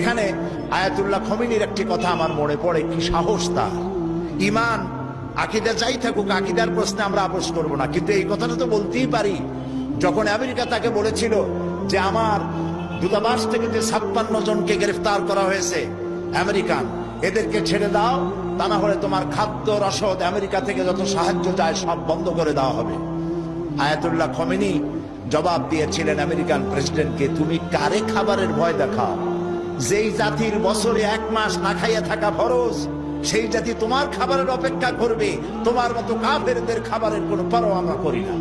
এখানে আয়াতুল্লাহ খমিনীর একটি কথা আমার মনে পড়ে, কি সাহস তার! ইমান আকীদা যাই থাকুক, আকীদার প্রশ্নে আমরা আপোষ করব না, কিন্তু এই কথাটা তো বলতেই পারি। যখন আমেরিকা তাকে বলেছিল যে আমার দূতাবাস থেকে যে 56 জনকে গ্রেফতার করা হয়েছে আমেরিকান, এদেরকে ছেড়ে দাও, তা না হলে তোমার খাদ্য রসদ আমেরিকা থেকে যত সাহায্য যায় সব বন্ধ করে দেওয়া হবে। আয়াতুল্লাহ খমিনী জবাব দিয়েছিলেন আমেরিকান প্রেসিডেন্টকে, তুমি কারে খাবারের ভয় দেখাও? যেই জাতির বছরে 1 মাস না খাইয়া থাকা ফরজ, সেই জাতি তোমার খাবারের অপেক্ষা করবে। তোমার মতো কাফেরদের খাবারের কোনো পরোয়া আমরা করি না।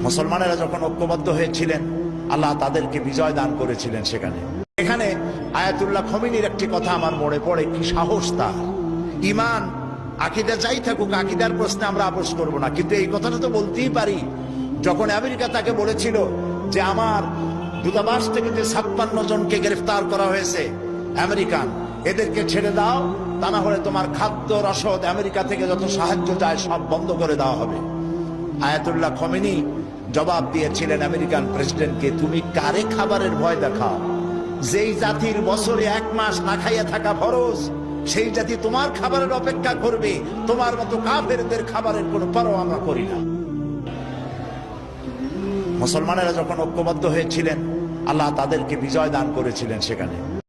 মুসলমানেরা যখন ঐক্যবদ্ধ হয়েছিলেন, আল্লাহ তাদেরকে বিজয় দান করেছিলেন। এখানে আয়াতুল্লাহ খমিনীর একটি কথা আমার মনে পড়ে, কি সাহস তার! ইমান আকীদা যাই থাকুক, আকীদার প্রশ্নে আমরা আপোষ করব না, কিন্তু এই কথাটা তো বলতেই পারি। যখন আমেরিকা তাকে বলেছিল যে আমার দূতাবাস থেকে যে 56 জনকে গ্রেফতার করা হয়েছে আমেরিকান, এদেরকে ছেড়ে দাও, তা না হলে তোমার খাদ্য রসদ আমেরিকা থেকে যত সাহায্য যায় সব বন্ধ করে দেওয়া হবে। আয়াতুল্লাহ খমিনী জবাব দিয়েছিলেন আমেরিকান প্রেসিডেন্টকে, তুমি কারে খাবারের ভয় দেখাও? যেই জাতির বছরে 1 মাস না খাইয়া থাকা ফরজ, সেই জাতি তোমার খাবারের অপেক্ষা করবে। তোমার মতো কাফেরদের খাবারের কোনো পরোয়া আমরা করি না। মুসলমানেরা যখন ঐক্যবদ্ধ হয়েছিলেন, আল্লাহ তাদেরকে বিজয় দান করেছিলেন।